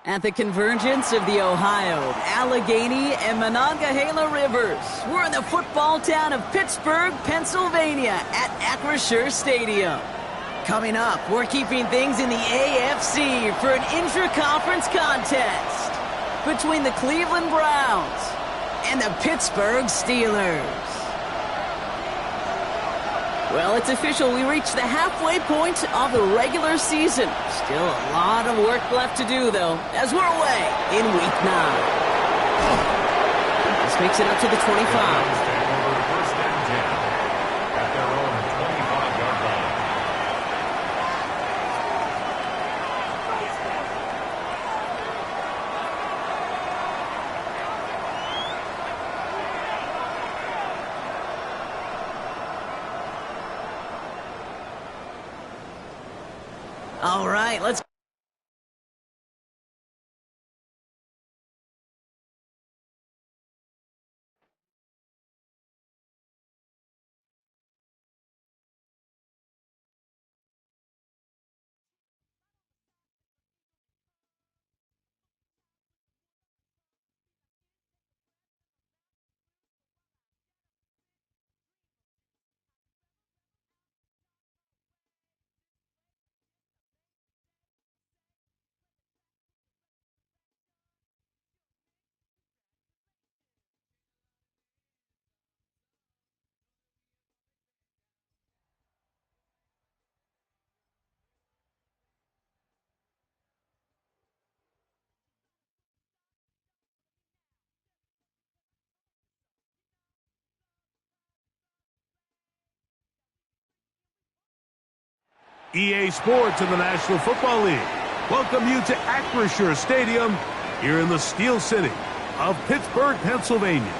At the convergence of the Ohio, Allegheny, and Monongahela rivers, we're in the football town of Pittsburgh, Pennsylvania at Acrisure Stadium. Coming up, we're keeping things in the AFC for an intra-conference contest between the Cleveland Browns and the Pittsburgh Steelers. Well, it's official. We reached the halfway point of the regular season. Still a lot of work left to do, though, as we're away in Week 9. This makes it up to the 25. All right, let's EA Sports in the National Football League welcome you to Acrisure Stadium here in the Steel City of Pittsburgh, Pennsylvania.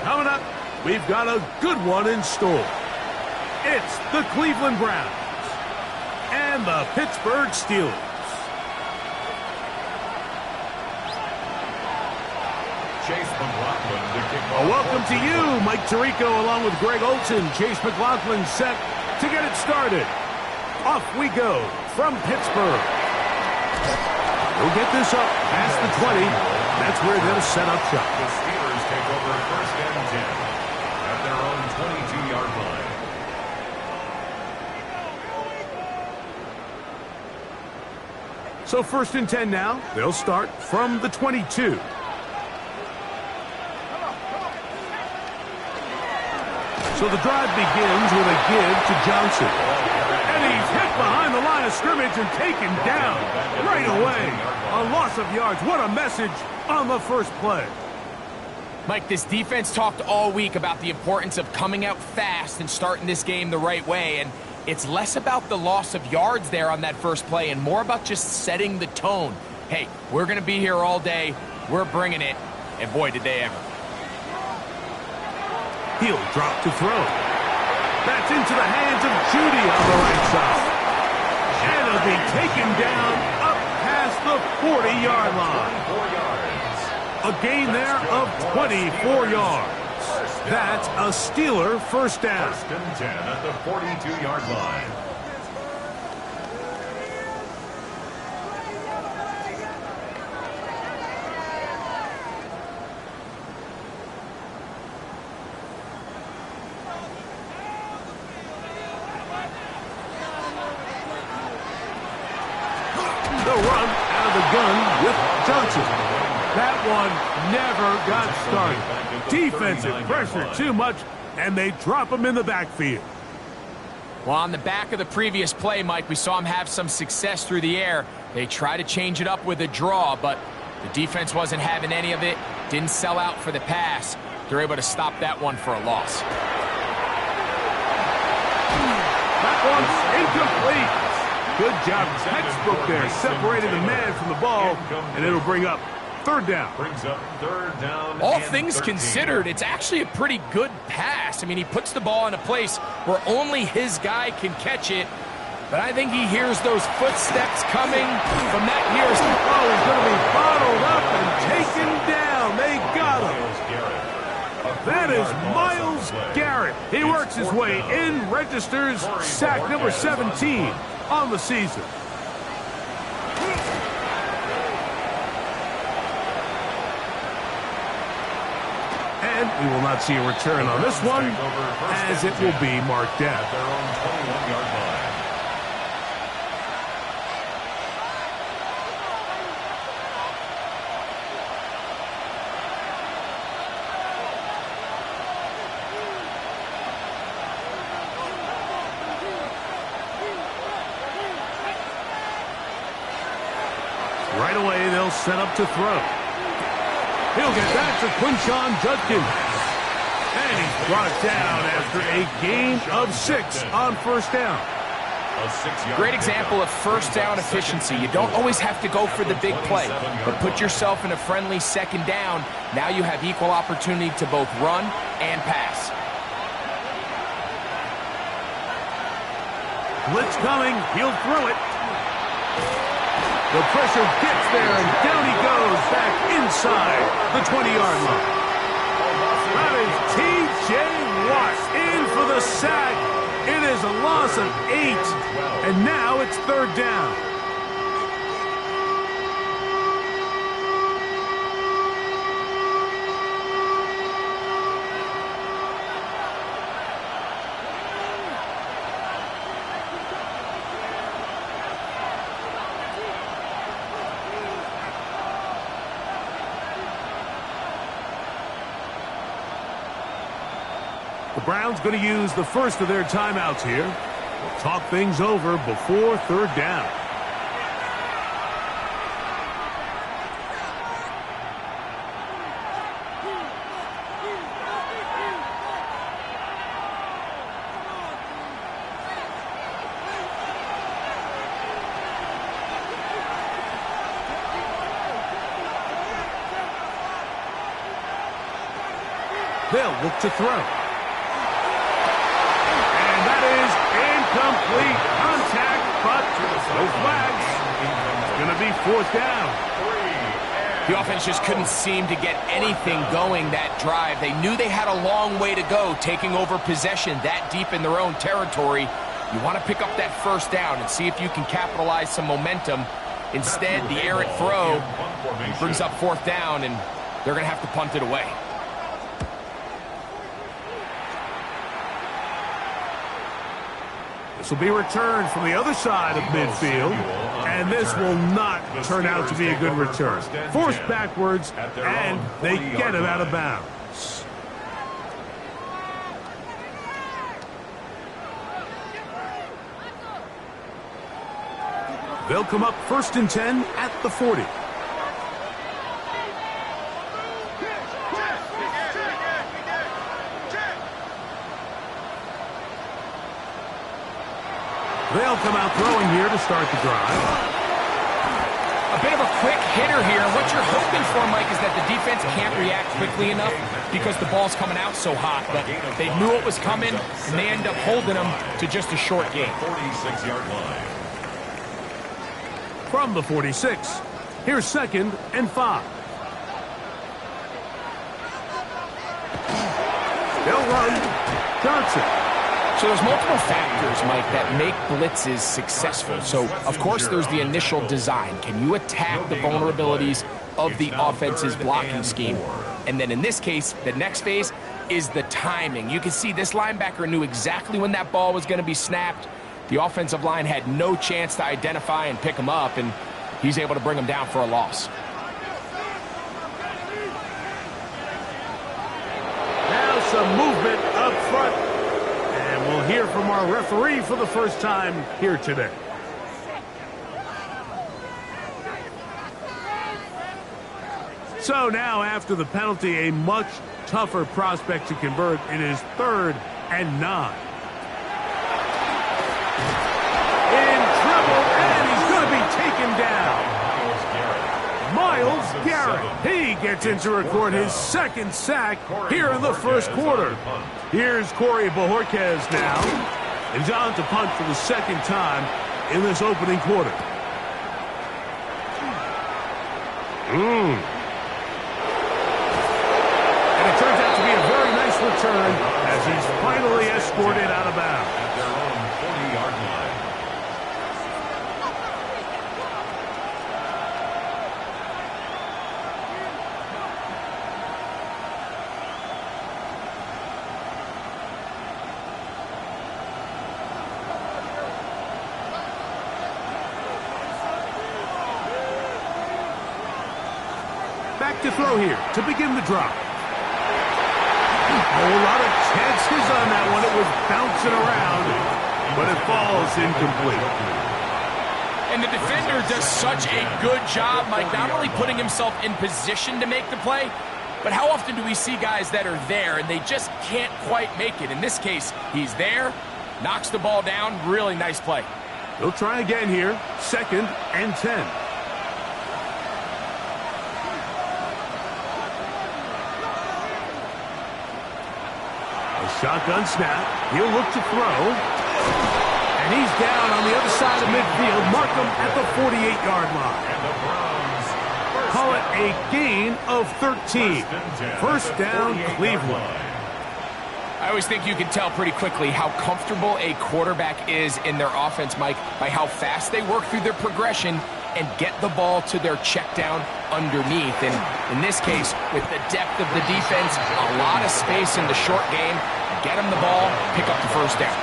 Coming up, we've got a good one in store. It's the Cleveland Browns and the Pittsburgh Steelers. Chase McLaughlin to kick off. Welcome to you, Mike Tirico, along with Greg Olson. Chase McLaughlin set to get it started. Off we go from Pittsburgh. We'll get this up past the 20. That's where they'll set up shop. The Steelers take over first and 10 at their own 22-yard line. So first and 10 now. They'll start from the 22. So the drive begins with a give to Johnson. And he's hit behind the line of scrimmage and taken down right away. A loss of yards. What a message on the first play. Mike, this defense talked all week about the importance of coming out fast and starting this game the right way. And it's less about the loss of yards there on that first play and more about just setting the tone. Hey, we're going to be here all day. We're bringing it. And boy, did they ever. He'll drop to throw. That's into the hands of Judy on the right side. And it'll be taken down up past the 40-yard line. A gain there of 24 yards. That's a Steeler first down. First and 10 at the 42-yard line. The run out of the gun with Johnson. That one never got started. Defensive pressure too much, and they drop him in the backfield. Well, on the back of the previous play, Mike, we saw him have some success through the air. They tried to change it up with a draw, but the defense wasn't having any of it. Didn't sell out for the pass. They're able to stop that one for a loss. That one's incomplete. Good job, textbook there, separating the man from the ball, and it'll bring up third down. Brings up third down. All and things 13. considered, it's actually a pretty good pass. I mean, he puts the ball in a place where only his guy can catch it, but I think he hears those footsteps coming from that near. Oh, he's going to be bottled up and taken down. They got him. That is Myles Garrett. He works his way in, registers sack number 17 on the season. And we will not see a return on this one, as it will be marked down. At their own 21-yard line. Right away, they'll set up to throw. He'll get that to Quinshon Judkins. And he's brought down after a gain of 6 on first down. Great example of first down efficiency. You don't always have to go for the big play, but put yourself in a friendly second down. Now you have equal opportunity to both run and pass. Blitz coming. He'll throw it. The pressure gets there, and down he goes back inside the 20-yard line. That is T.J. Watt in for the sack. It is a loss of 8, and now it's third down. The Browns going to use the first of their timeouts here. We'll talk things over before third down. They'll look to throw. Incomplete contact, but no flags. It's going to be fourth down. The offense just couldn't seem to get anything going that drive. They knew they had a long way to go, taking over possession that deep in their own territory. You want to pick up that first down and see if you can capitalize some momentum. Instead, the errant throw brings up fourth down, and they're going to have to punt it away. This will be returned from the other side of midfield, and this will not turn out to be a good return. Forced backwards, and they get it out of bounds. They'll come up 1st and 10 at the 40. They'll come out throwing here to start the drive. A bit of a quick hitter here. What you're hoping for, Mike, is that the defense can't react quickly enough because the ball's coming out so hot. But they knew it was coming, and they end up holding them to just a short gain. 46-yard line. From the 46, here's 2nd and 5. They'll run. Johnson. So there's multiple factors, Mike, that make blitzes successful. So, of course, there's the initial design. Can you attack the vulnerabilities of the offense's blocking scheme? And then in this case, the next phase is the timing. You can see this linebacker knew exactly when that ball was going to be snapped. The offensive line had no chance to identify and pick him up, and he's able to bring him down for a loss. Now some movement up front. We'll hear from our referee for the first time here today. So now, after the penalty, a much tougher prospect to convert. It is 3rd and 9. In trouble, and he's going to be taken down. Myles Garrett. He gets in to record his 2nd sack here in the first quarter. Here's Corey Bojorquez now. And he's on to punt for the 2nd time in this opening quarter. And it turns out to be a very nice return as he's finally escorted out of bounds. At their own 40-yard line. back to throw here to begin the drive. A lot of chances on that one. It was bouncing around, but it falls incomplete. And the defender does such a good job, Mike, not only putting himself in position to make the play, but how often do we see guys that are there and they just can't quite make it? In this case, he's there, knocks the ball down. Really nice play. They'll try again here. 2nd and 10. A shotgun snap. He'll look to throw. And he's down on the other side of midfield. Mark him at the 48-yard line. And the Browns Call it a gain of 13. First down, Cleveland. I always think you can tell pretty quickly how comfortable a quarterback is in their offense, Mike, by how fast they work through their progression and get the ball to their check down underneath. And in this case, with the depth of the defense, a lot of space in the short game, get him the ball, pick up the first down.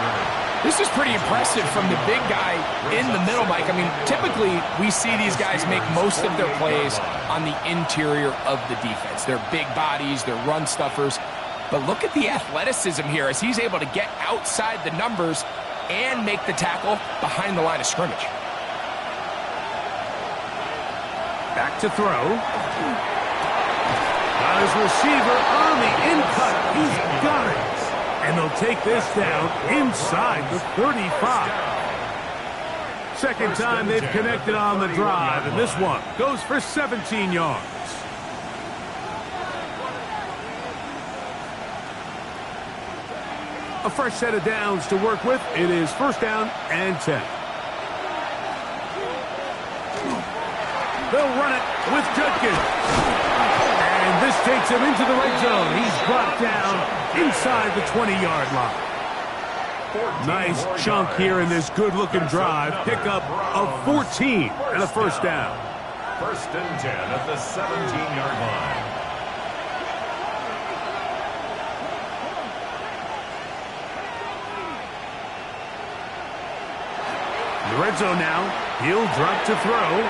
This is pretty impressive from the big guy in the middle, Mike. I mean, typically we see these guys make most of their plays on the interior of the defense. They're big bodies, they're run stuffers. But look at the athleticism here as he's able to get outside the numbers and make the tackle behind the line of scrimmage. Back to throw. Got his receiver on the in-cut. He's got it. And they'll take this down inside the 35. Second time they've connected on the drive, and this one goes for 17 yards. A fresh set of downs to work with. It is first down and 10. They'll run it with Judkins. And this takes him into the red zone. He's brought down inside the 20-yard line. Nice chunk here in this good-looking drive. Pickup of 14 and a first down. First and 10 at the 17-yard line. The red zone now. He'll drop to throw.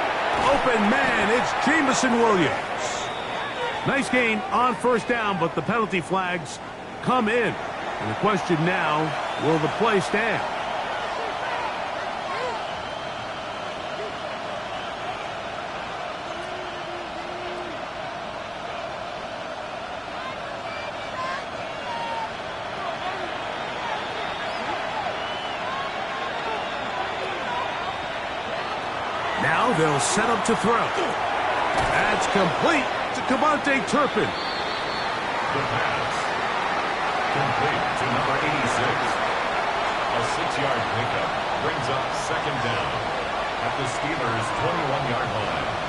Open man, it's Jameson Williams. Nice gain on first down, but the penalty flags come in. And the question now, will the play stand? Now they'll set up to throw. That's complete to Cavante Turpin. The pass. Complete to number 86. A 6-yard pickup brings up second down at the Steelers' 21-yard line.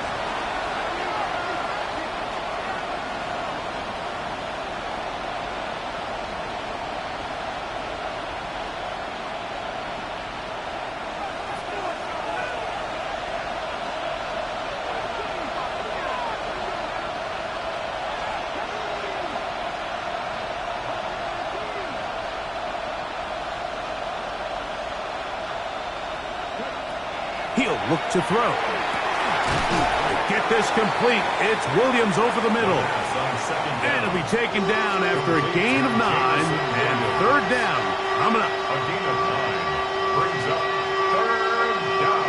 He'll look to throw. Get this complete. It's Williams over the middle. And it'll be taken down after a gain of 9 and third down. Coming up. A gain of 9 brings up third down.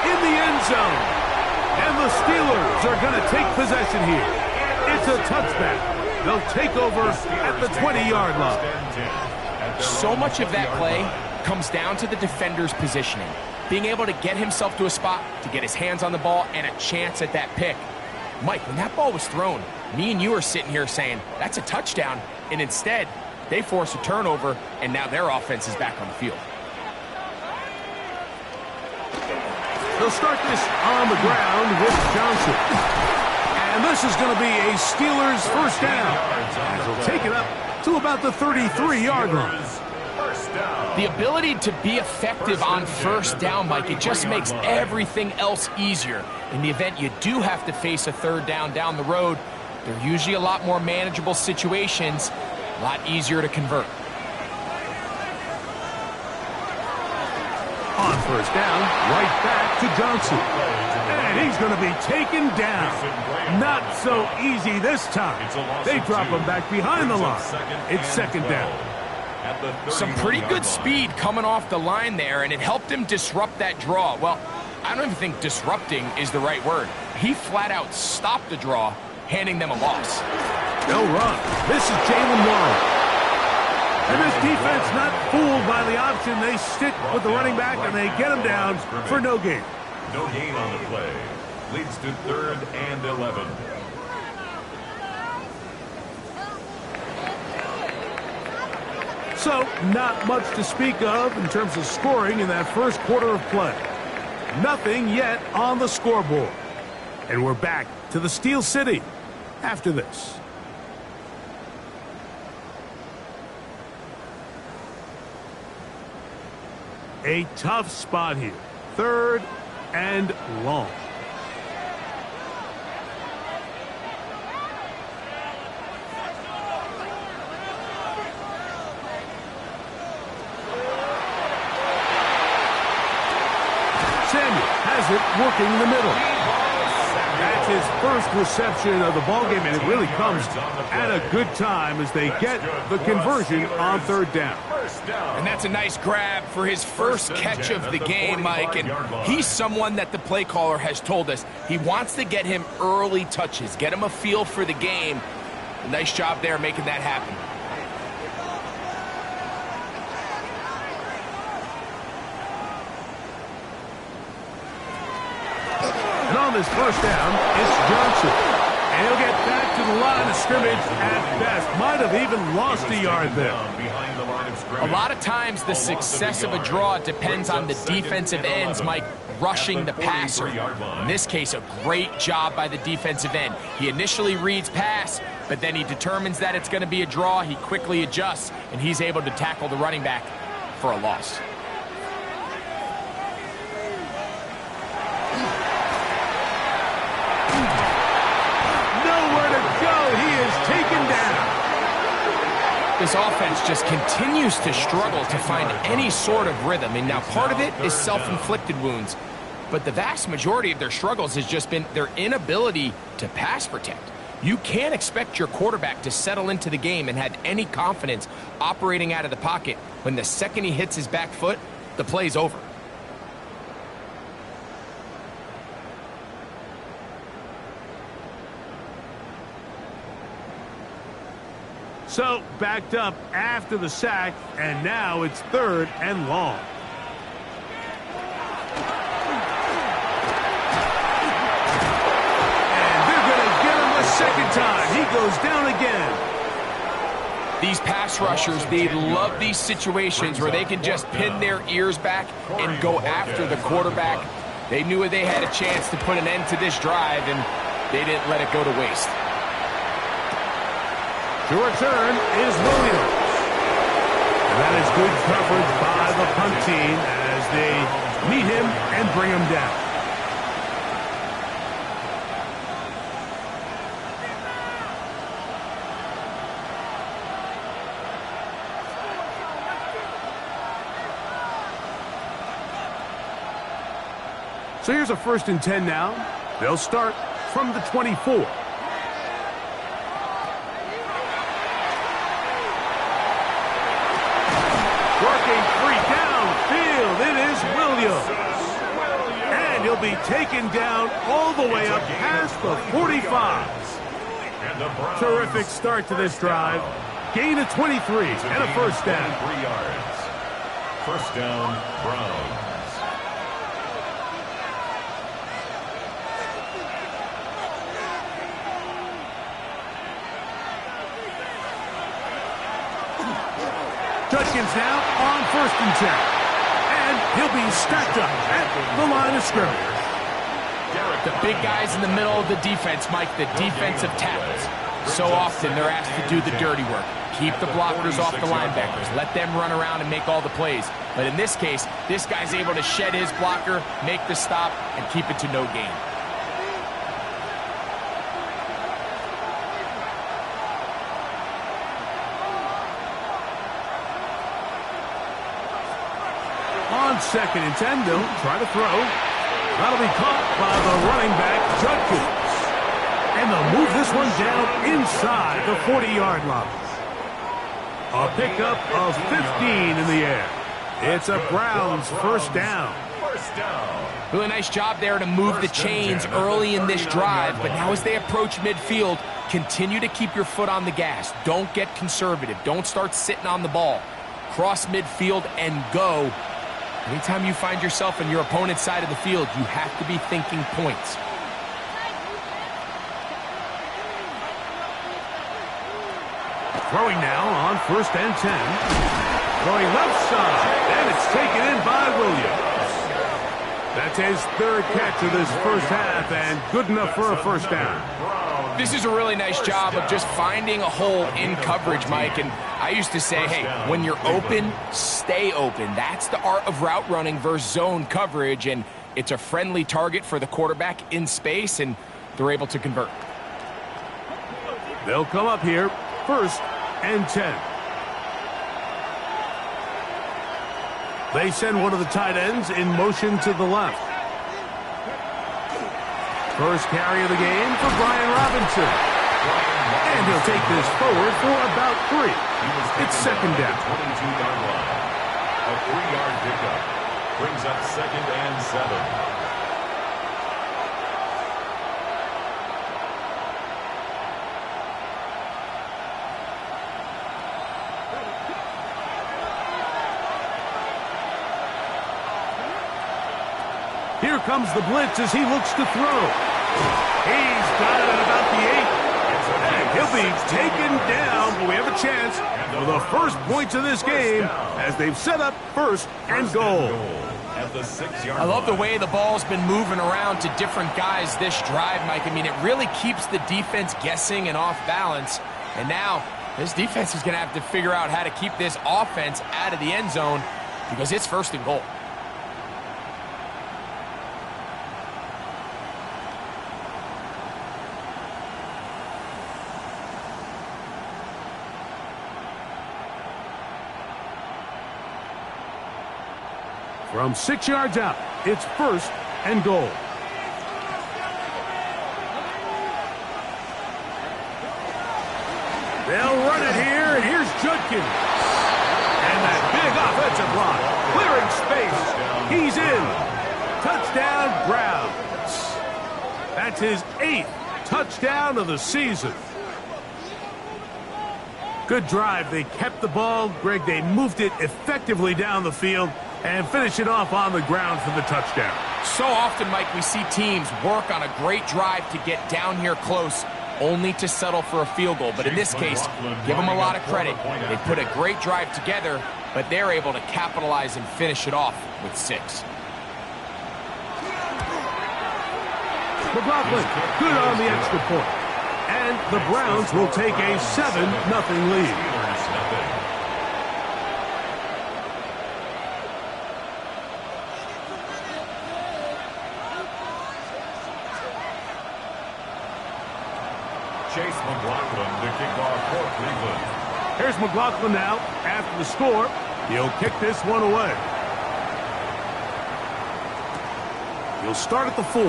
In the end zone. And the Steelers are going to take possession here. It's a touchback. They'll take over at the 20-yard line. So much of that play comes down to the defender's positioning. Being able to get himself to a spot, to get his hands on the ball, and a chance at that pick. Mike, when that ball was thrown, me and you are sitting here saying, that's a touchdown. And instead, they force a turnover, and now their offense is back on the field. They'll start this on the ground with Johnson. And this is going to be a Steelers first down. As they'll take it up to about the 33-yard line. First down. The ability to be effective on first down, Mike, it just makes everything else easier. In the event you do have to face a third down the road, they're usually a lot more manageable situations, a lot easier to convert. On first down, right back to Johnson. And he's going to be taken down. Not so easy this time. They drop him back behind the line. It's second down. Some pretty good speed coming off the line there, and it helped him disrupt that draw. Well, I don't even think disrupting is the right word. He flat out stopped the draw, handing them a loss. They'll run. This is Jalen Warren. And this defense not fooled by the option. They stick with the running back, and they get him down for no gain. No gain on the play. Leads to 3rd and 11. So, not much to speak of in terms of scoring in that first quarter of play. Nothing yet on the scoreboard. And we're back to the Steel City after this. A tough spot here. 3rd and long. Samuel has it working in the middle. That's his first reception of the ballgame, and it really comes at a good time as they get the conversion on 3rd down. And that's a nice grab for his first catch of the game, Mike. And he's someone that the play caller has told us he wants to get him early touches, get him a feel for the game. A nice job there making that happen. And on this first down, it's Johnson. And he'll get back to the line of scrimmage at best. Might have even lost a yard there. A lot of times the success of a draw depends on the defensive ends, Mike, rushing the passer. In this case, a great job by the defensive end. He initially reads pass, but then he determines that it's going to be a draw. He quickly adjusts, and he's able to tackle the running back for a loss. Nowhere to go. He is taken down. This offense just continues to struggle to find any sort of rhythm. And now part of it is self-inflicted wounds. But the vast majority of their struggles has just been their inability to pass protect. You can't expect your quarterback to settle into the game and have any confidence operating out of the pocket when the second he hits his back foot, the play's over. So, backed up after the sack, and now it's 3rd and long. And they're going to get him a second time. He goes down again. These pass rushers, they love these situations where they can just pin their ears back and go after the quarterback. They knew they had a chance to put an end to this drive, and they didn't let it go to waste. To return is Williams. And that is good coverage by the punt team as they meet him and bring him down. So here's a 1st and 10 now. They'll start from the 24. Working free downfield, it is Williams. And he'll be taken down all the way up past the 45. Terrific start to this drive. Gain of 23 and a 1st down. 3 yards. 1st down, Browns. Judkins now on 1st and 10. And he'll be stacked up at the line of scrimmage. The big guys in the middle of the defense, Mike, the defensive tackles. So often they're asked to do the dirty work. Keep the blockers off the linebackers. Let them run around and make all the plays. But in this case, this guy's able to shed his blocker, make the stop, and keep it to no gain. On 2nd and 10, they'll try to throw. That'll be caught by the running back, Judkins. And they'll move this one down inside the 40-yard line. A pickup of 15 in the air. It's a Browns first down. Really nice job there to move the chains early in this drive, but now as they approach midfield, continue to keep your foot on the gas. Don't get conservative. Don't start sitting on the ball. Cross midfield and go. Anytime you find yourself on your opponent's side of the field, you have to be thinking points. Throwing now on 1st and 10. Throwing left side, and it's taken in by Williams. That's his 3rd catch of this first half, and good enough for a first down. This is a really nice job of just finding a hole in coverage, Mike. And I used to say, hey, when you're open, stay open. That's the art of route running versus zone coverage, and it's a friendly target for the quarterback in space, and they're able to convert. They'll come up here, 1st and 10. They send one of the tight ends in motion to the left. First carry of the game for Brian Robinson. And he'll take this forward for about 3. It's 2nd down. 22-yard line. A 3-yard pickup. Brings up 2nd and 7. Here comes the blitz as he looks to throw. He's got it at about the 8. And he'll be taken down, but we have a chance for the first points of this game as they've set up 1st and goal. At the 6-yard I love the way the ball's been moving around to different guys this drive, Mike. I mean, it really keeps the defense guessing and off balance. And now this defense is going to have to figure out how to keep this offense out of the end zone because it's 1st and goal. From 6 yards out, it's 1st and goal. They'll run it here, and here's Judkins. And that big offensive line, clearing space. He's in. Touchdown, Browns. That's his 8th touchdown of the season. Good drive. They kept the ball. Greg, they moved it effectively down the field and finish it off on the ground for the touchdown. So often, Mike, we see teams work on a great drive to get down here close, only to settle for a field goal. But in this case, give them a lot of credit. They put a great drive together, but they're able to capitalize and finish it off with 6. McLaughlin, good on the extra point. And the Browns will take a 7-0 lead. Chase McLaughlin to kick off for Cleveland. Here's McLaughlin now. After the score, he'll kick this one away. He'll start at the 4.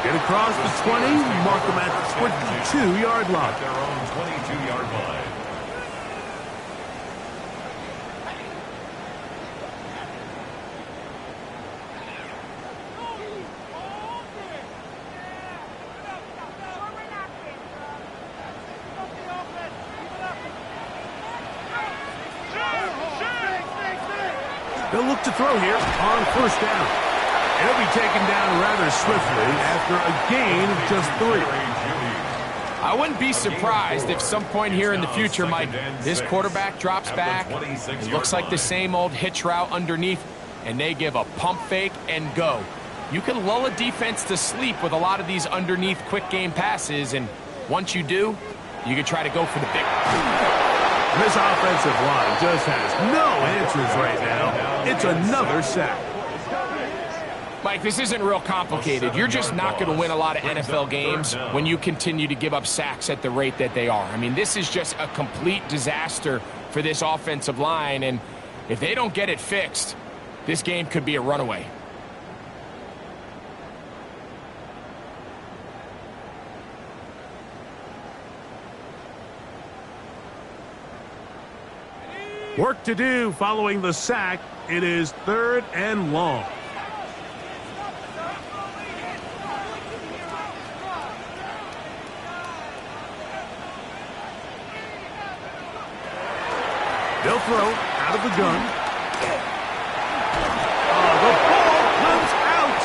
Get across the 20, mark them at the 22-yard line. At their own 22-yard line. They'll look to throw here on 1st down. He'll be taken down rather swiftly after a gain of just 3. I wouldn't be surprised if some point here in the future, Mike, this quarterback drops back. It looks like the same old hitch route underneath, and they give a pump fake and go. You can lull a defense to sleep with a lot of these underneath quick game passes, and once you do, You could try to go for the big. This offensive line just has no answers right now. It's another sack. Mike, this isn't real complicated. You're just not going to win a lot of NFL games when you continue to give up sacks at the rate that they are. I mean, this is just a complete disaster for this offensive line, and if they don't get it fixed, this game could be a runaway. Work to do following the sack. It is 3rd and long. They'll throw out of the gun. Oh, the ball comes out.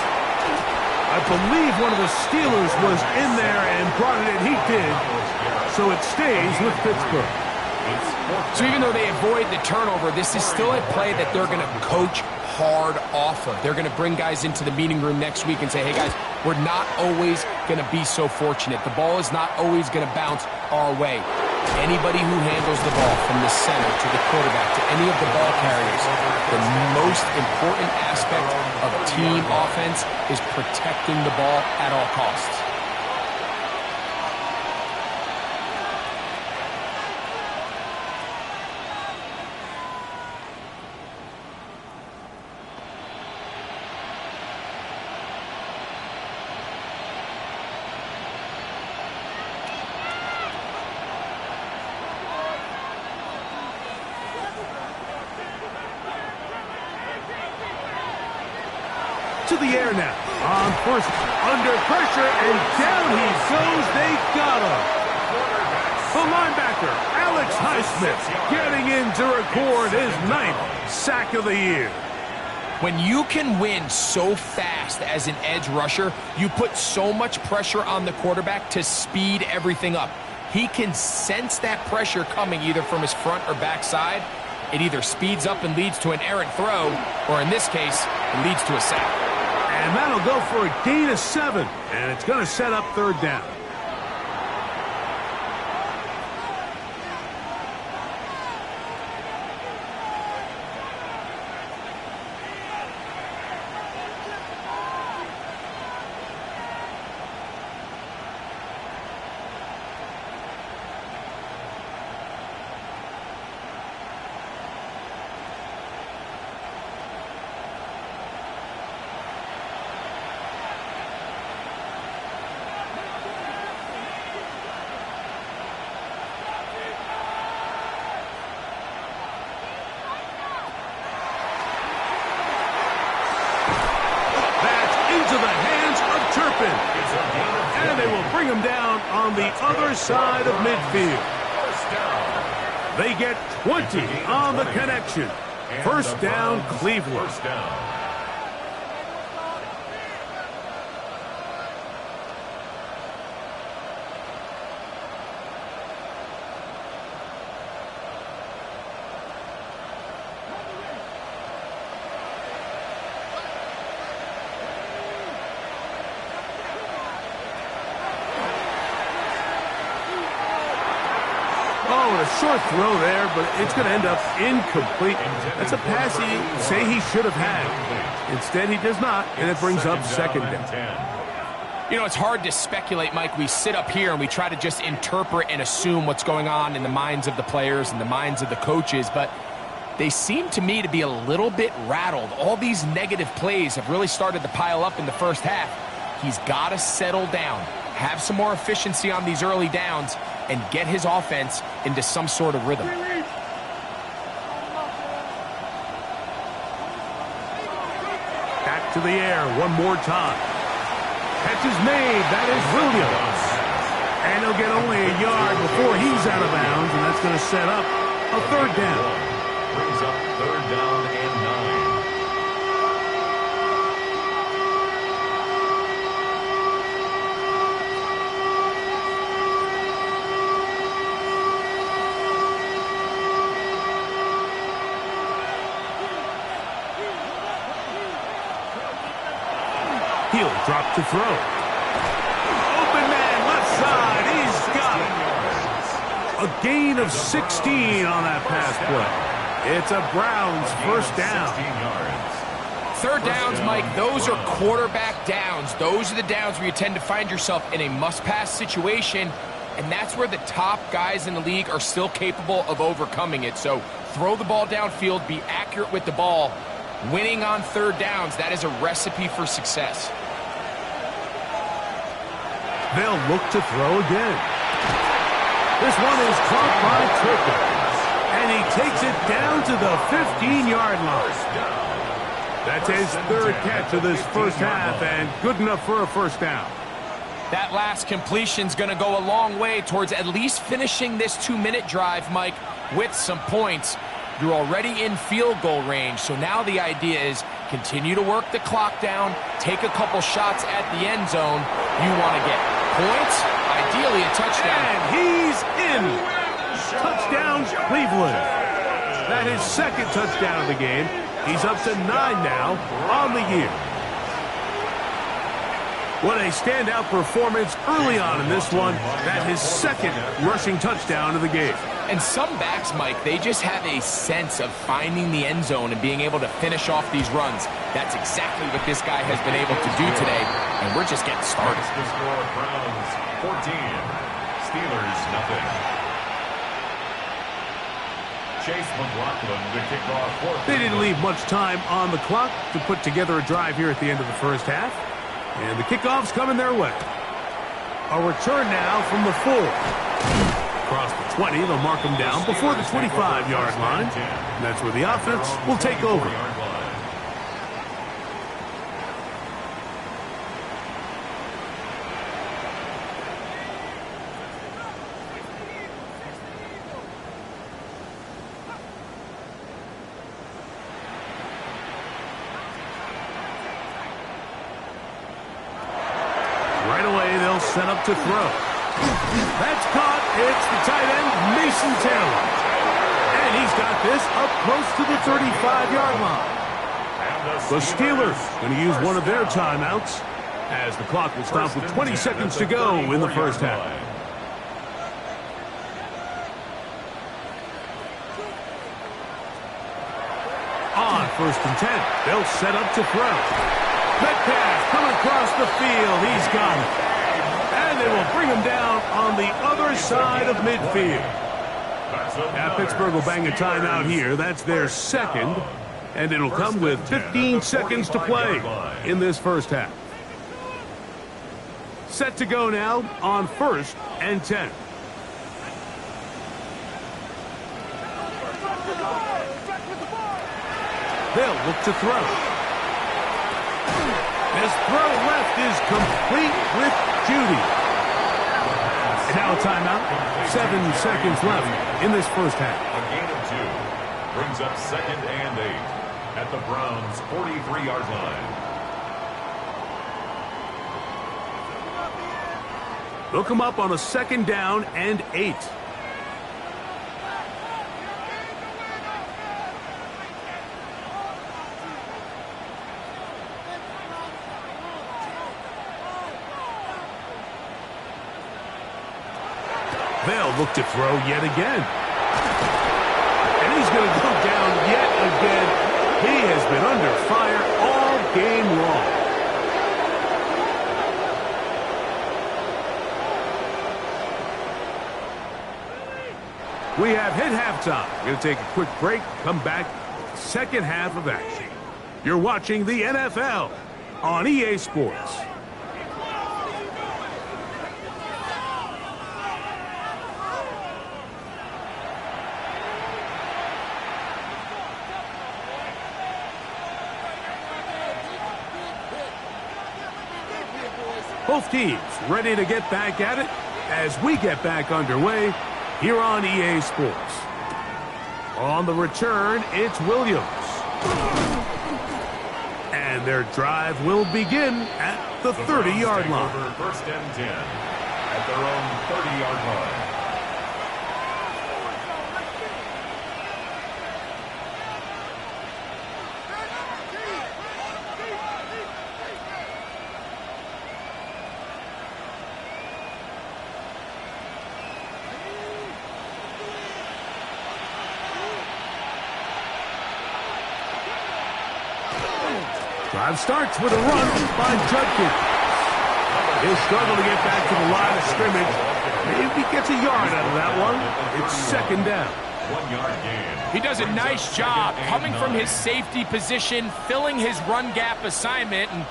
I believe one of the Steelers was in there and brought it in. He did. So it stays with Pittsburgh. So even though they avoid the turnover, this is still a play that they're going to coach hard off of. They're going to bring guys into the meeting room next week and say, hey, guys, we're not always going to be so fortunate. The ball is not always going to bounce our way. Anybody who handles the ball from the center to the quarterback to any of the ball carriers, the most important aspect of team offense is protecting the ball at all costs. To the air now. On first, under pressure, and down he goes. They got him. The linebacker, Alex Highsmith, getting in to record his 9th sack of the year. When you can win so fast as an edge rusher, you put so much pressure on the quarterback to speed everything up. He can sense that pressure coming either from his front or back side. It either speeds up and leads to an errant throw, or in this case, it leads to a sack. And that'll go for a gain of 7, and it's going to set up 3rd down. And they will bring him down on the other side of midfield. They get 20 on the connection. First down, Cleveland. A short throw there, but it's going to end up incomplete. That's a pass he say he should have had. Instead, he does not, and it brings up 2nd down. You know, it's hard to speculate, Mike. We sit up here and we try to just interpret and assume what's going on in the minds of the players and the minds of the coaches, but they seem to me to be a little bit rattled. All these negative plays have really started to pile up in the first half. He's got to settle down, have some more efficiency on these early downs, and get his offense into some sort of rhythm. Back to the air one more time. Catch is made. That is Williams. And he'll get only a yard before he's out of bounds, and that's going to set up a 3rd down. Brings up 3rd down and 9. He'll drop to throw. Open man, left side. He's got it. A gain of 16 on that pass play. It's a Browns first down. 16 yards. Third downs, Mike, those are quarterback downs. Those are the downs where you tend to find yourself in a must-pass situation, and that's where the top guys in the league are still capable of overcoming it. So throw the ball downfield, be accurate with the ball. Winning on third downs, that is a recipe for success. They'll look to throw again. This one is caught by Turco, and he takes it down to the 15-yard line. That's his third catch of this first half, and good enough for a first down. That last completion's going to go a long way towards at least finishing this 2-minute drive, Mike, with some points. You're already in field goal range, so now the idea is continue to work the clock down, take a couple shots at the end zone. You want to get points, ideally a touchdown. And he's in. Touchdown, Cleveland. That is second touchdown of the game. He's up to 9 now on the year. What a standout performance early on in this one. That his second rushing touchdown of the game. And some backs, Mike, they just have a sense of finding the end zone and being able to finish off these runs. That's exactly what this guy has been able to do today, and we're just getting started. The score, Browns 14, Steelers nothing. Chase McLaughlin to kick off fourth. They didn't leave much time on the clock to put together a drive here at the end of the first half. And the kickoff's coming their way. A return now from the 4. Across the 20, they'll mark them down before the 25-yard line. And that's where the offense will take over. Right away, they'll set up to throw. That's caught. It's the tight end, Mason Taylor. And he's got this up close to the 35-yard line. The Steelers going to use one of their timeouts as the clock will stop with 20 seconds to go in the first half. On first and 10, they'll set up to throw. Metcalf coming across the field. He's got it. And they will bring him down on the other side of midfield. Now Pittsburgh will bang a timeout here. That's their second. And it'll come with 15 seconds to play in this first half. Set to go now on first and 10. They'll look to throw. His throw left is complete with Judy. And now a timeout. 7 seconds left in this first half. A gain of 2 brings up second and 8 at the Browns' 43-yard line. They'll come up on a second down and 8. They'll look to throw yet again. And he's going to go down yet again. He has been under fire all game long. We have hit halftime. We're going to take a quick break, come back, second half of action. You're watching the NFL on EA Sports. Both teams ready to get back at it as we get back underway here on EA Sports. On the return, it's Williams. And their drive will begin at the 30-yard line. First and 10 at their own 30-yard line. Drive starts with a run by Judkins. He'll struggle to get back to the line of scrimmage. Maybe he gets a yard out of that one. It's second down. 1 yard gain. He does a nice job coming from his safety position, filling his run gap assignment, and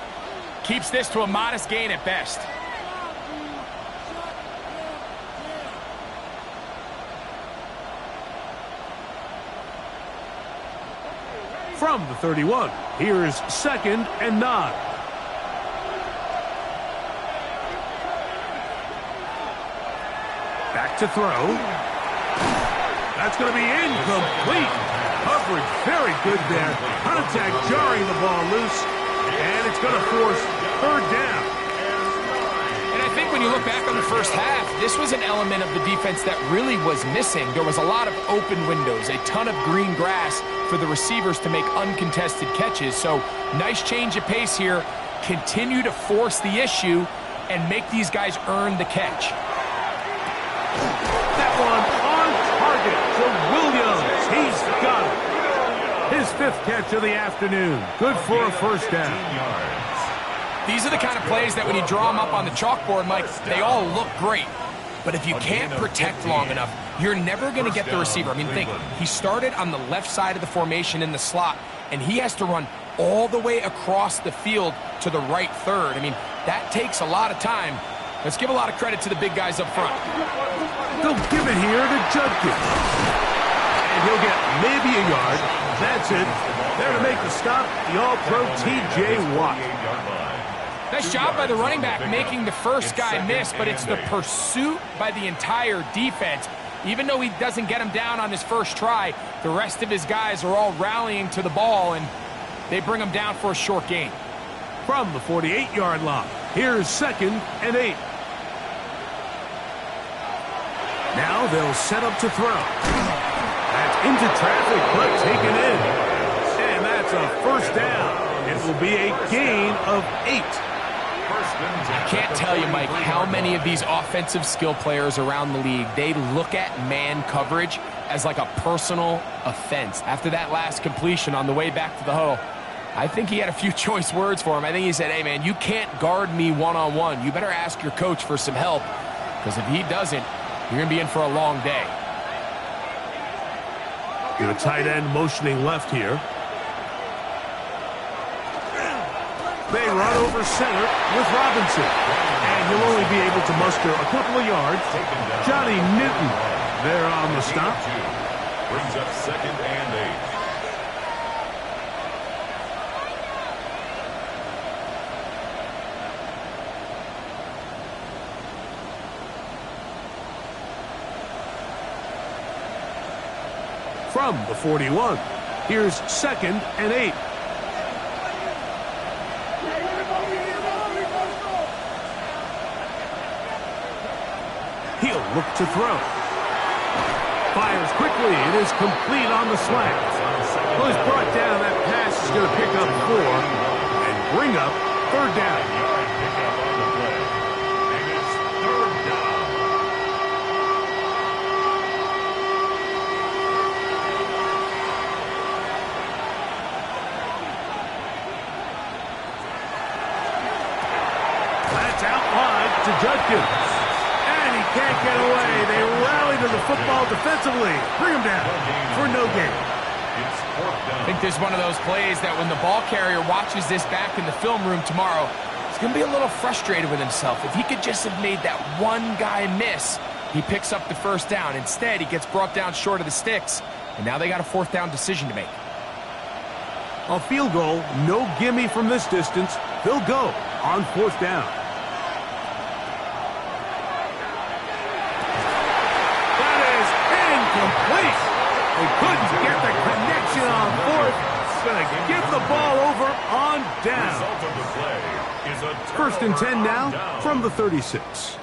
keeps this to a modest gain at best. From the 31, here's second and 9. Back to throw. That's going to be incomplete. Coverage very good there. Contact jarring the ball loose. And it's going to force third down. And I think when you look back on the first half, this was an element of the defense that really was missing. There was a lot of open windows, a ton of green grass for the receivers to make uncontested catches. So nice change of pace here. Continue to force the issue and make these guys earn the catch. That one on target to Williams. He's got it. His 5th catch of the afternoon. Good for a first down. These are the kind of plays that when you draw them up on the chalkboard, Mike, they all look great. But if you can't protect long enough, you're never going to get the receiver. I mean, think, he started on the left side of the formation in the slot, and he has to run all the way across the field to the right third. I mean, that takes a lot of time. Let's give a lot of credit to the big guys up front. They'll give it here to Judkins. And he'll get maybe a yard. That's it. There to make the stop, the All-Pro T.J. Watt. Nice job by the running back making the first guy miss, but it's the pursuit by the entire defense. Even though he doesn't get him down on his first try, the rest of his guys are all rallying to the ball, and they bring him down for a short gain. From the 48-yard line, here's second and 8. Now they'll set up to throw. That's into traffic, but taken in. And that's a first down. It will be a gain of 8. I can't tell you, Mike, how many of these offensive skill players around the league, they look at man coverage as like a personal offense. After that last completion on the way back to the huddle, I think he had a few choice words for him. I think he said, hey, man, you can't guard me one-on-one. You better ask your coach for some help, because if he doesn't, you're going to be in for a long day. The tight end motioning left here. They run over center with Robinson. And he'll only be able to muster a couple of yards. Johnny Newton there on the stop. Brings up second and 8. From the 41, here's second and 8. He'll look to throw. Fires quickly. It is complete on the slant. Well, he's brought down. That pass is going to pick up 4 and bring up third down. That's out wide to Judkins. And he can't get away. They rally to the football defensively. Bring him down for no gain. I think this is one of those plays that when the ball carrier watches this back in the film room tomorrow, he's going to be a little frustrated with himself. If he could just have made that one guy miss, he picks up the first down. Instead, he gets brought down short of the sticks, and now they got a fourth down decision to make. A field goal, no gimme from this distance. They'll go on fourth down. That is incomplete. They couldn't get the connection on fourth. Going to give the ball over on down. First and 10 now from the 36.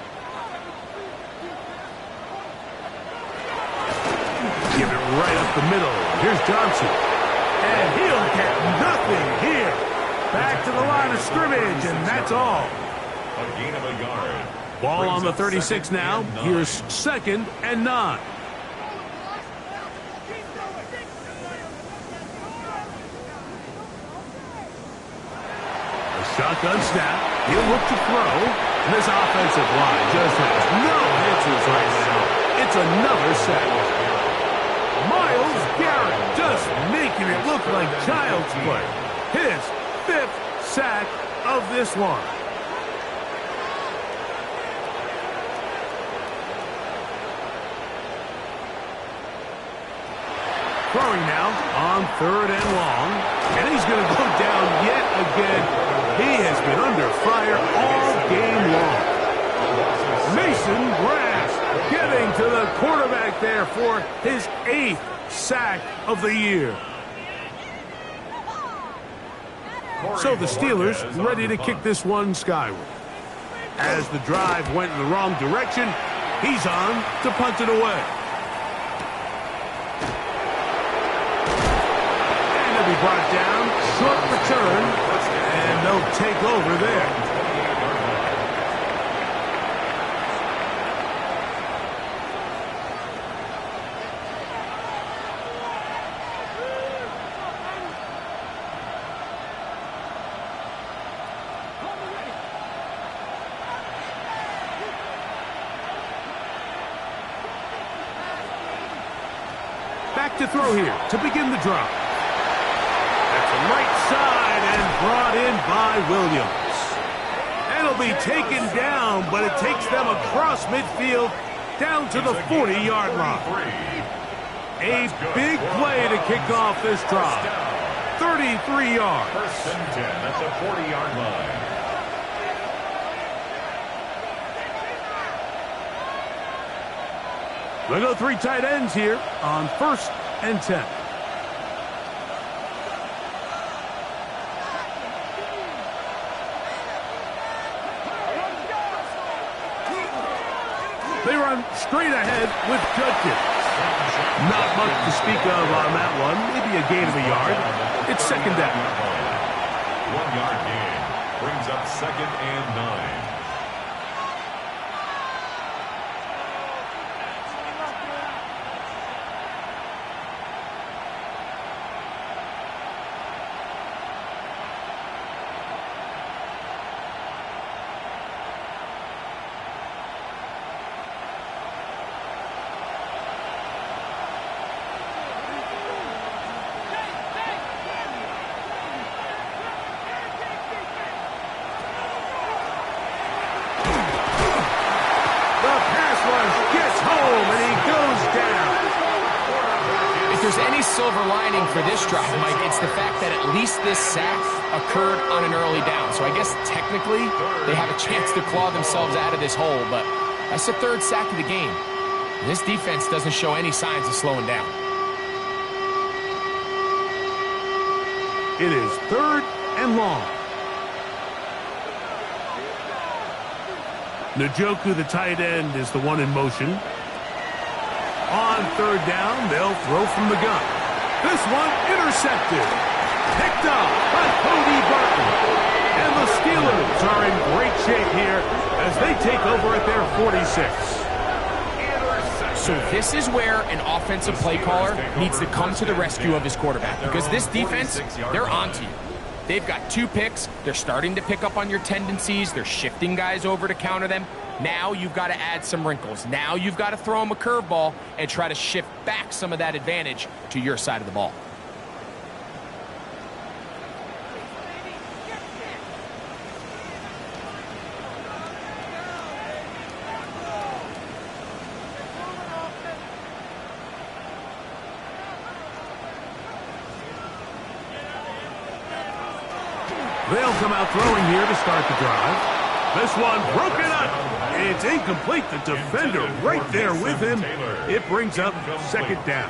Give it right up the middle. Here's Johnson. And he'll get nothing here. Back to the line of scrimmage, and that's all. A gain of a yard. Ball on the 36 now. Here's second and 9. Shotgun snap. He'll look to throw. And this offensive line just has no answers right now. It's another sack. Myles Garrett just making it look like child's play. His 5th sack of this one. Throwing now on 3rd and long. And he's going to go down yet again. He has been under fire all game long. Mason Grass getting to the quarterback there for his 8th sack of the year. So the Steelers ready to kick this one skyward. As the drive went in the wrong direction, he's on to punt it away. And he'll be brought down, short return, and they'll take over there. Back to throw here to begin the drive. That's the right side and brought in by Williams. It'll be taken down, but it takes them across midfield down to the 40-yard line. A big play to kick off this drive. 33 yards. 1st and 10 at the 40-yard line. We'll go 3 tight ends here on 1st and 10. They run straight ahead with Judkins. Not much to speak of on that one. Maybe a gain of a yard. It's 2nd down. 1-yard gain brings up 2nd and 9. Silver lining for this drive, Mike, it's the fact that at least this sack occurred on an early down. So I guess technically they have a chance to claw themselves out of this hole, but that's the 3rd sack of the game. And this defense doesn't show any signs of slowing down. It is 3rd and long. Njoku, the tight end, is the one in motion. On 3rd down, they'll throw from the gun. This one intercepted. Picked up by Cody Barton. And the Steelers are in great shape here as they take over at their 46. So this is where an offensive play caller needs to come to the rescue of his quarterback, because this defense, they're onto you. They've got 2 picks. They're starting to pick up on your tendencies. They're shifting guys over to counter them. Now you've got to add some wrinkles. Now you've got to throw them a curveball and try to shift back some of that advantage to your side of the ball. They'll come out throwing here to start the drive. This one broken up. It's incomplete. The defender right there with him. It brings up 2nd down.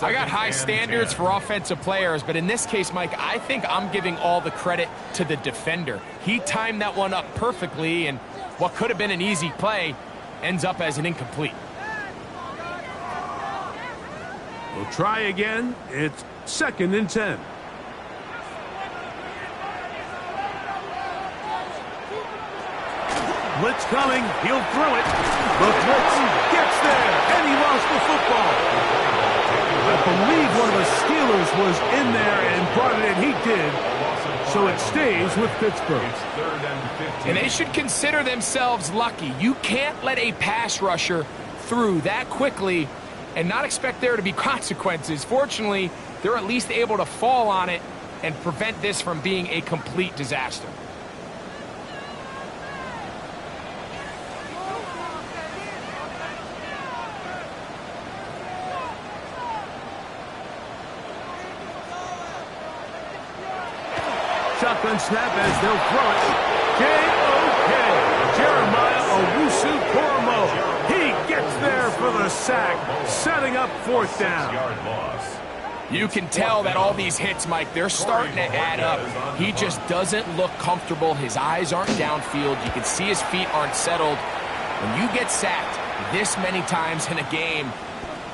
I got high standards for offensive players, but in this case, Mike, I think I'm giving all the credit to the defender. He timed that one up perfectly, and what could have been an easy play ends up as an incomplete. We'll try again. It's 2nd and 10. Blitz coming. He'll throw it. The blitz gets there, and he lost the football. I believe one of the Steelers was in there and brought it in. He did. So it stays with Pittsburgh. It's 3rd and 15. And they should consider themselves lucky. You can't let a pass rusher through that quickly and not expect there to be consequences. Fortunately, they're at least able to fall on it and prevent this from being a complete disaster. Shotgun snap as they'll throw it. J.O.K. Jeremiah Owusu-Koramoah. He gets there for the sack, setting up 4th down. 6-yard loss. You can tell that all these hits, Mike, they're starting to add up. He just doesn't look comfortable. His eyes aren't downfield. You can see his feet aren't settled. When you get sacked this many times in a game,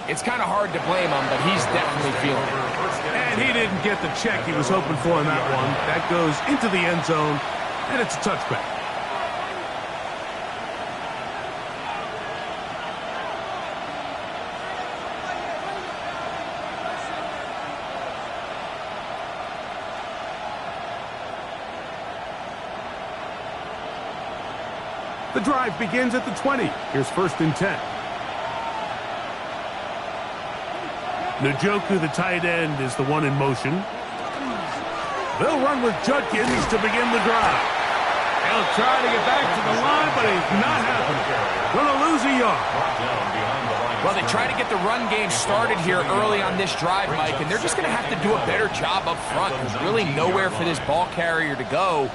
it's kind of hard to blame him, but he's definitely feeling it. And he didn't get the check he was hoping for in that one. That goes into the end zone, and it's a touchback. The drive begins at the 20. Here's 1st and 10. Njoku, the tight end, is the one in motion. They'll run with Judkins to begin the drive. They'll try to get back to the line, but it's not happening. Going to lose a yard. Well, they try to get the run game started here early on this drive, Mike, and they're just going to have to do a better job up front. There's really nowhere for this ball carrier to go.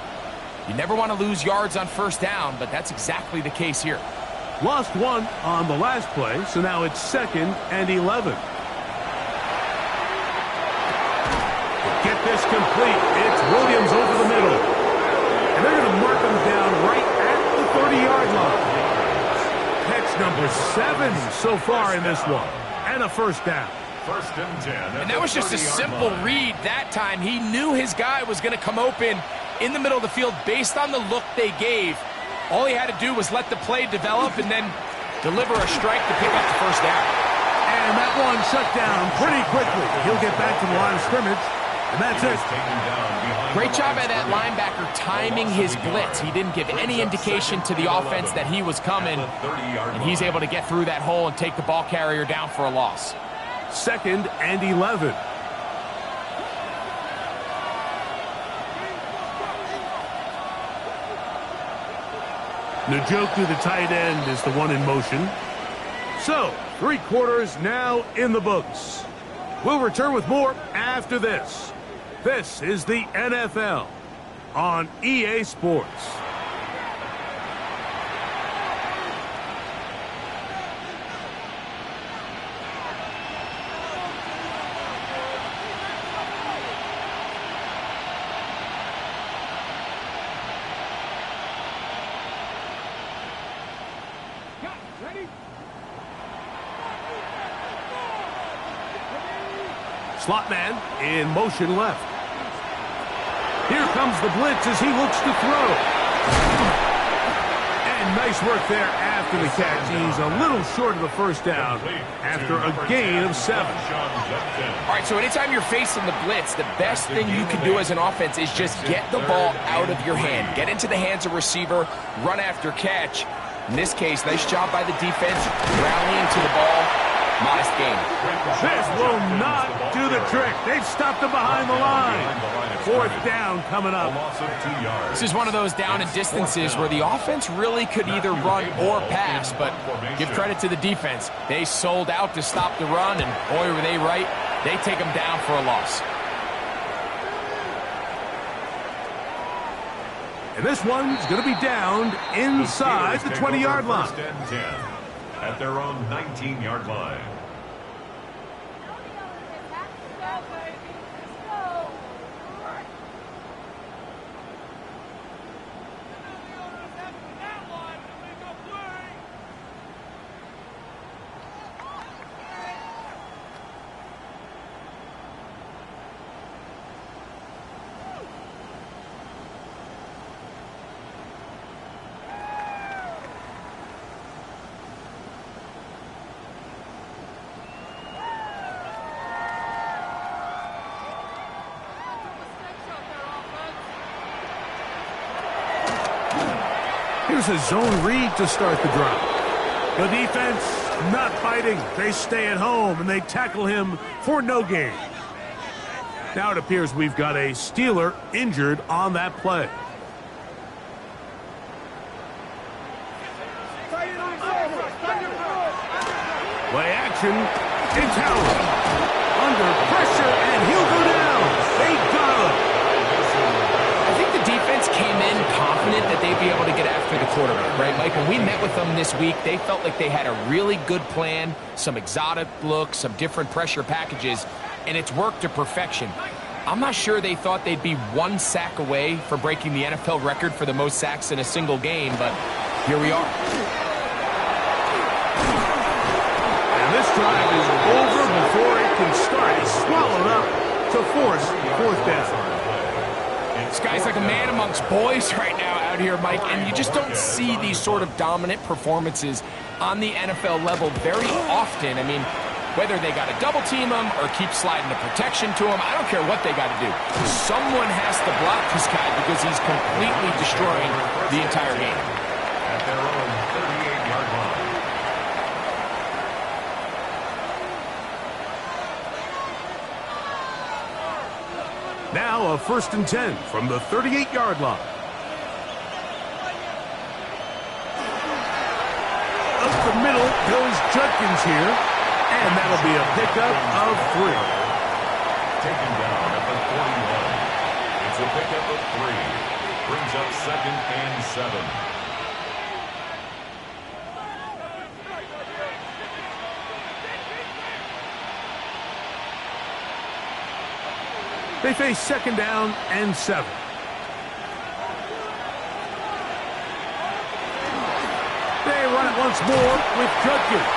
You never want to lose yards on 1st down, but that's exactly the case here. Lost 1 on the last play, so now it's 2nd and 11. Get this complete. It's Williams over the middle. And they're going to mark him down right at the 30-yard line. Catch number 7 so far in this one. And a 1st down. 1st and 10. And that was just a simple read that time. He knew his guy was going to come open in the middle of the field based on the look they gave. All he had to do was let the play develop and then deliver a strike to pick up the 1st down. And that one shut down pretty quickly. He'll get back to the line of scrimmage. And that's it. Great job by that linebacker timing his blitz. He didn't give any indication to the offense that he was coming. And he's able to get through that hole and take the ball carrier down for a loss. 2nd and 11. Njoku, the tight end, is the one in motion. So, 3 quarters now in the books. We'll return with more after this. This is the NFL on EA Sports. Slot man in motion left. Here comes the blitz as he looks to throw. And nice work there after the catch. He's a little short of the 1st down after a gain of 7. All right, so anytime you're facing the blitz, the best thing you can do as an offense is just get the ball out of your hand. Get into the hands of receiver, run after catch. In this case, nice job by the defense, rallying to the ball. Modest gain. This will not do the trick. They've stopped him behind the line. 4th down coming up. This is one of those down and distances where the offense really could either run or pass, but give credit to the defense. They sold out to stop the run, and boy, were they right. They take them down for a loss. And this one's going to be downed inside the 20-yard line. 1st and 10 at their own 19-yard line. Here's a zone read to start the drive. The defense not fighting. They stay at home, and they tackle him for no gain. Now it appears we've got a Steeler injured on that play. Play action. It's Howard. Under pressure, and he'll go down. They got him. I think the defense came in confident that they'd be able to get after the quarterback, right, Mike? When we met with them this week, they felt like they had a really good plan, some exotic looks, some different pressure packages, and it's worked to perfection. I'm not sure they thought they'd be one sack away from breaking the NFL record for the most sacks in a single game, but here we are. This drive is over before it can start. He's swallowed up to force fourth down. This guy's like a man amongst boys right now out here, Mike, and you just don't see these sort of dominant performances on the NFL level very often. I mean, whether they got to double team him or keep sliding the protection to him, I don't care what they got to do. Someone has to block this guy because he's completely destroying the entire game. At their own 38-yard line. Now a 1st and 10 from the 38-yard line. Up the middle goes Judkins here, and that'll be a pickup of 3. Taken down at the 41. It's a pickup of 3. Brings up 2nd and 7. They face 2nd down and 7. They run it once more with Judkins.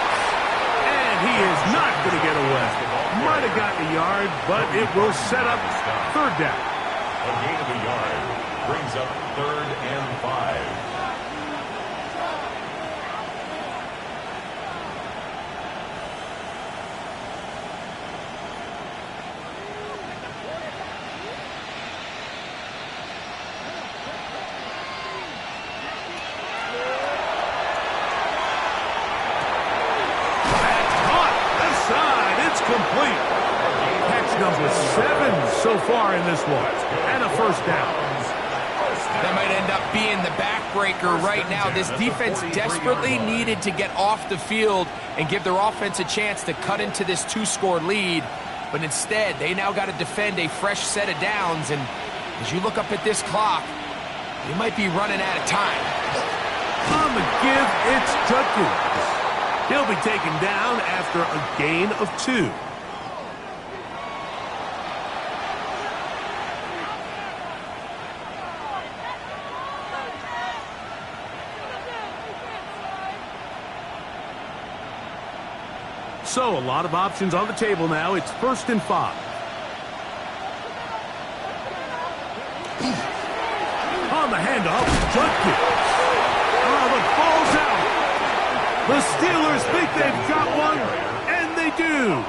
And he is not going to get away. Might have gotten a yard, but it will set up 3rd down. A gain of a yard brings up 3rd and 5. Complete. Catch number 7 so far in this one. And a 1st down. That might end up being the backbreaker right now. This defense desperately needed to get off the field and give their offense a chance to cut into this 2-score lead. But instead, they now got to defend a fresh set of downs. And as you look up at this clock, you might be running out of time. On the give, it's Judkins. He'll be taken down after a gain of 2. So, a lot of options on the table now. It's 1st and 5. On the handoff, Judkins. Oh, the ball's out. The Steelers think they've got one, and they do.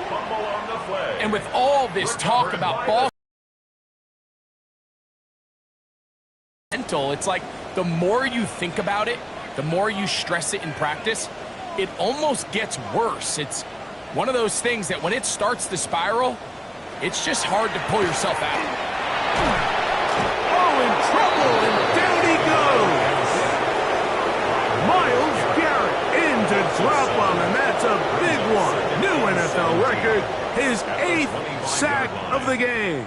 And with all this talk about ball mental, it's like the more you think about it, the more you stress it in practice, it almost gets worse. It's one of those things that when it starts to spiral, it's just hard to pull yourself out. Oh, in trouble, and down he goes. Myles Garrett in to drop him, and that's a big one. New NFL record, his 8th sack of the game.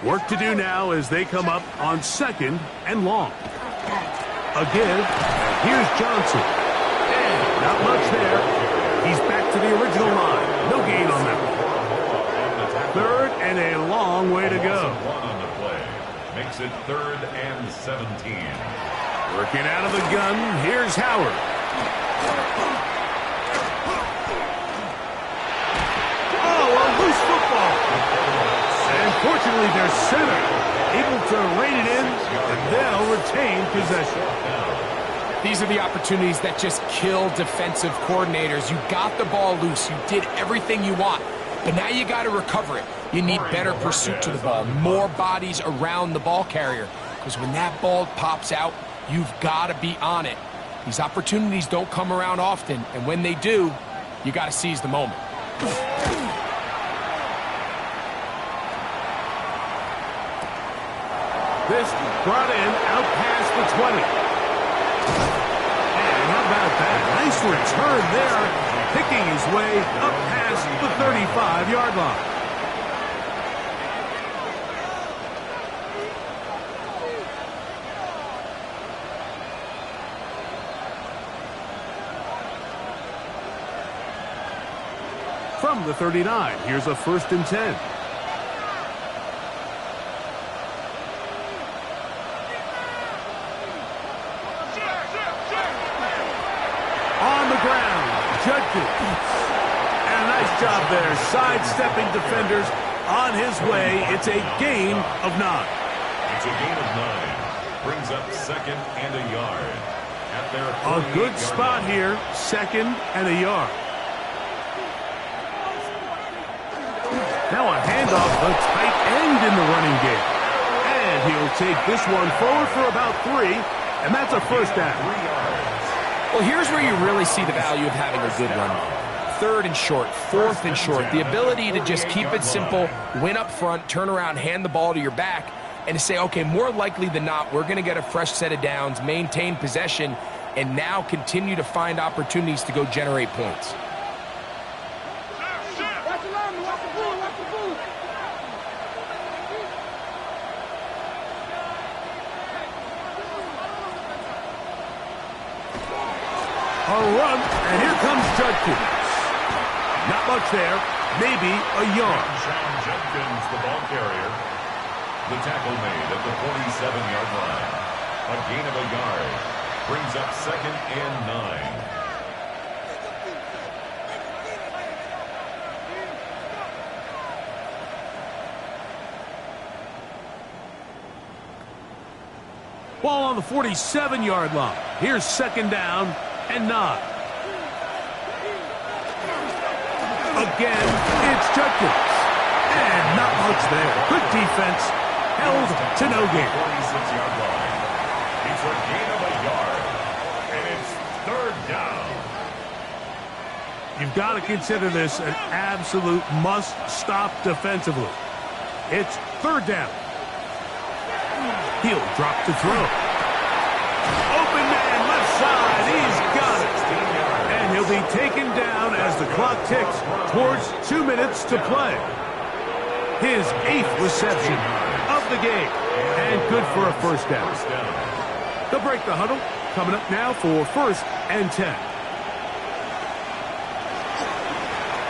Work to do now as they come up on 2nd and long. A give, and here's Johnson. And not much there. He's back to the original line. No gain on that one. 3rd and a long way to go. One on the play. Makes it 3rd and 17. Working out of the gun, here's Howard. Oh, a loose football. And fortunately, their center able to rein it in, and they'll retain possession. These are the opportunities that just kill defensive coordinators. You got the ball loose. You did everything you want. But now you got to recover it. You need better pursuit to the ball, more bodies around the ball carrier. Because when that ball pops out, You've got to be on it. These opportunities don't come around often, and when they do, you got to seize the moment. This brought in out past the 20. And how about that? Nice return there, picking his way up past the 35-yard line. From the 39, here's a 1st and 10. On the ground, Judkins. And a nice job there, sidestepping defenders on his way. It's a gain of 9. It's a gain of 9. Brings up 2nd and a yard. At their a good spot here, 2nd and a yard. Now a handoff, the tight end in the running game. And he'll take this one forward for about 3, and that's a 1st down. 3 yards. Well, here's where you really see the value of having a good run. 3rd and short, 4th and short. The ability to just keep it simple, win up front, turn around, hand the ball to your back, and to say, okay, more likely than not, we're going to get a fresh set of downs, maintain possession, and now continue to find opportunities to go generate points. A run, and here comes Judkins. Not much there, maybe a yard. Sean Judkins, the ball carrier. The tackle made at the 47-yard line. A gain of a yard. Brings up 2nd and 9. Ball on the 47-yard line. Here's 2nd down and 9. Again, it's Judkins. And not much there. Good defense. Held to no gain. 46-yard line. It's a gain of a yard. And it's 3rd down. You've got to consider this an absolute must-stop defensively. It's 3rd down. He'll drop to throw. Open man, left side. He's got it. And he'll be taken down as the clock ticks towards 2 minutes to play. His 8th reception of the game. And good for a 1st down. They'll break the huddle. Coming up now for 1st and 10.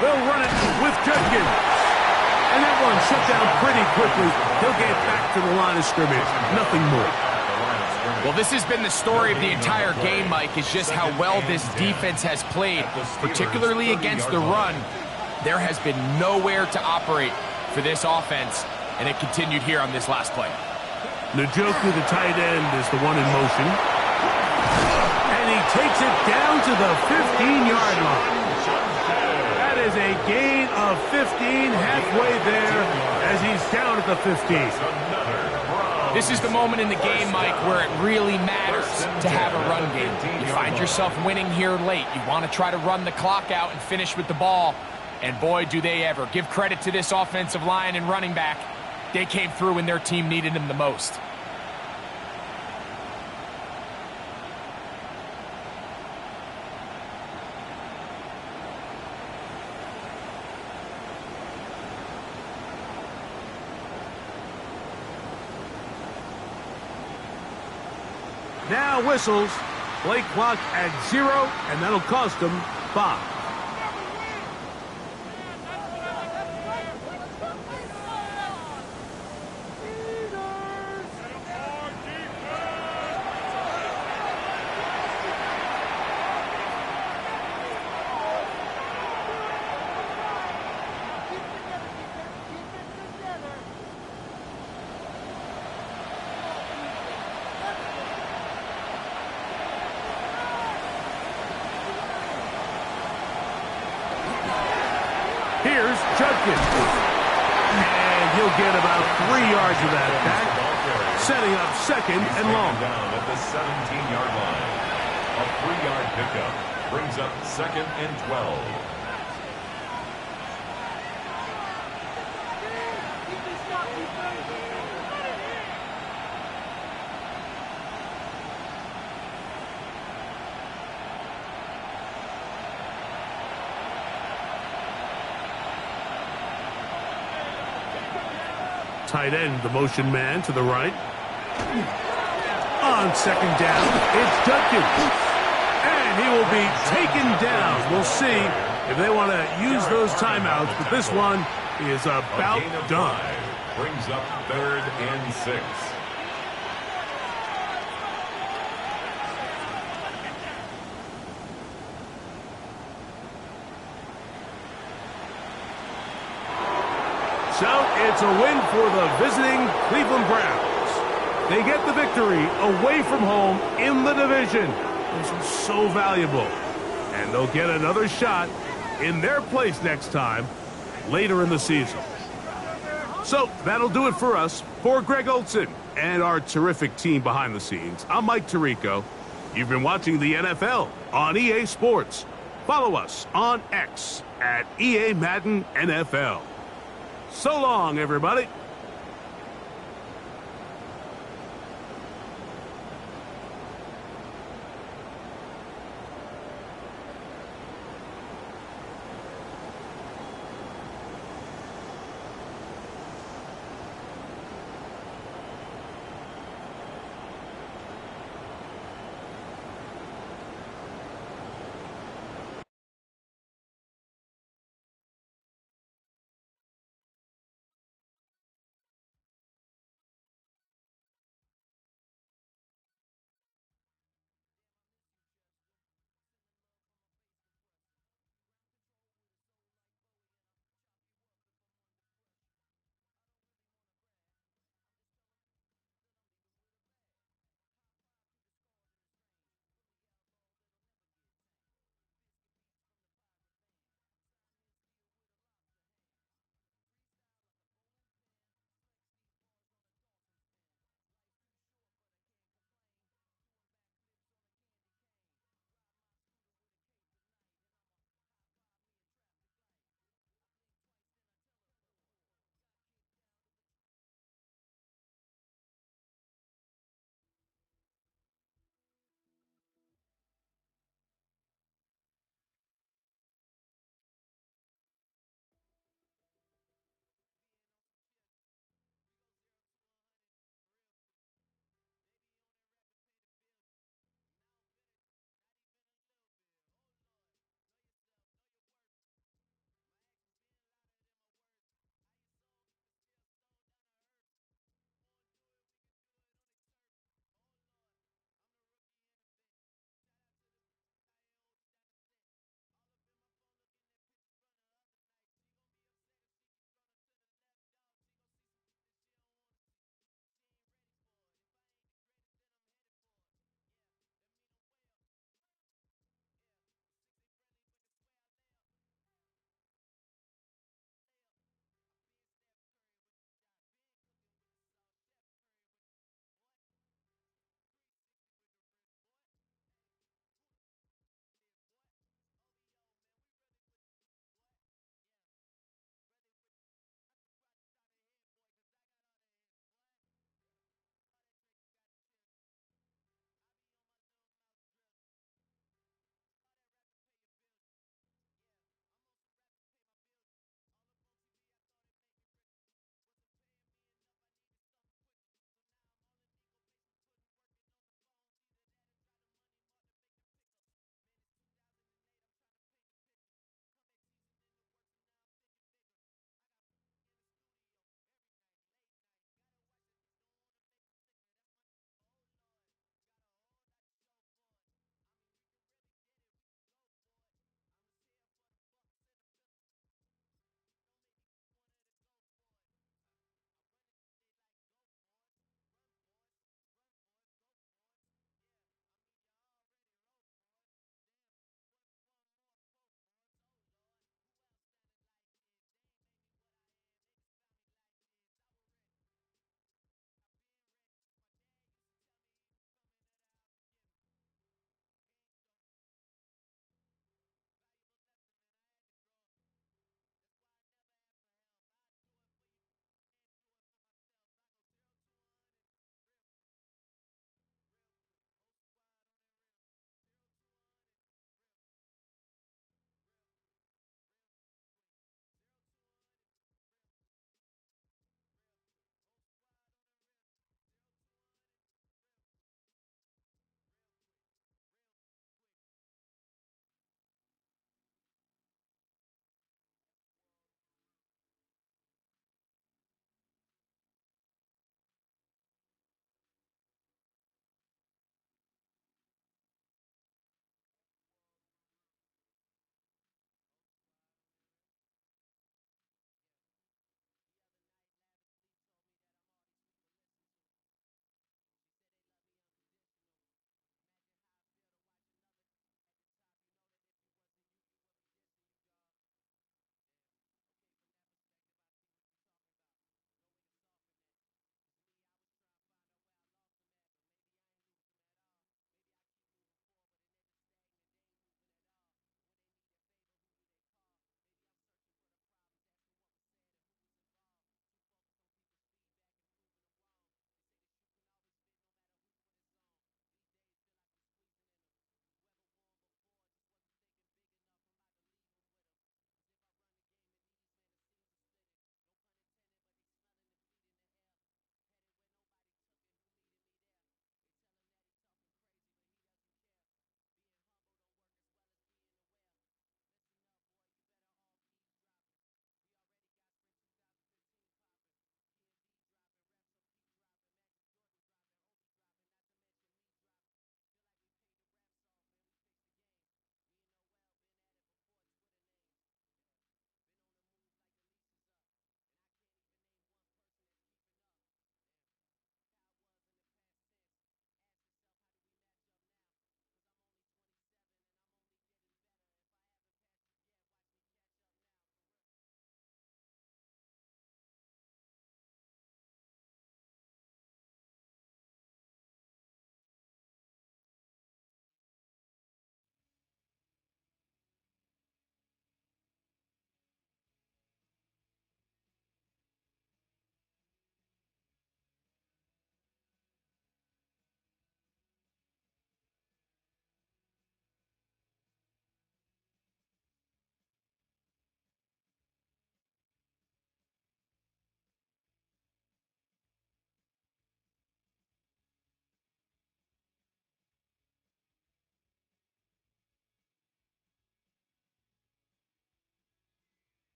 They'll run it with Judkins. And that one shut down pretty quickly. He'll get back to the line of scrimmage. Nothing more. Well, this has been the story of the entire game, Mike, is just how well this defense has played, particularly against the run. There has been nowhere to operate for this offense, and it continued here on this last play. Njoku, the tight end, is the one in motion. And he takes it down to the 15-yard line. That is a gain of 15, halfway there as he's down at the 15. This is the moment in the game, Mike, where it really matters to have a run game. You find yourself winning here late. You want to try to run the clock out and finish with the ball. And boy, do they ever. Give credit to this offensive line and running back. They came through when their team needed them the most. Now whistles. Play clock at 0, and that'll cost them 5. Here's Judkins. And he'll get about 3 yards of that back. setting up second and long. Down at the 17-yard line. A 3-yard pickup brings up second and 12. Tight end, the motion man to the right. On second down, it's Judkins. And he will be taken down. We'll see if they want to use those timeouts, but this one is about done. Brings up third and 6. So it's a win for the visiting Cleveland Browns. They get the victory away from home in the division. This is so valuable. And they'll get another shot in their place next time later in the season. So that'll do it for us. For Greg Olson and our terrific team behind the scenes, I'm Mike Tirico. You've been watching the NFL on EA Sports. Follow us on X at EA Madden NFL. So long, everybody.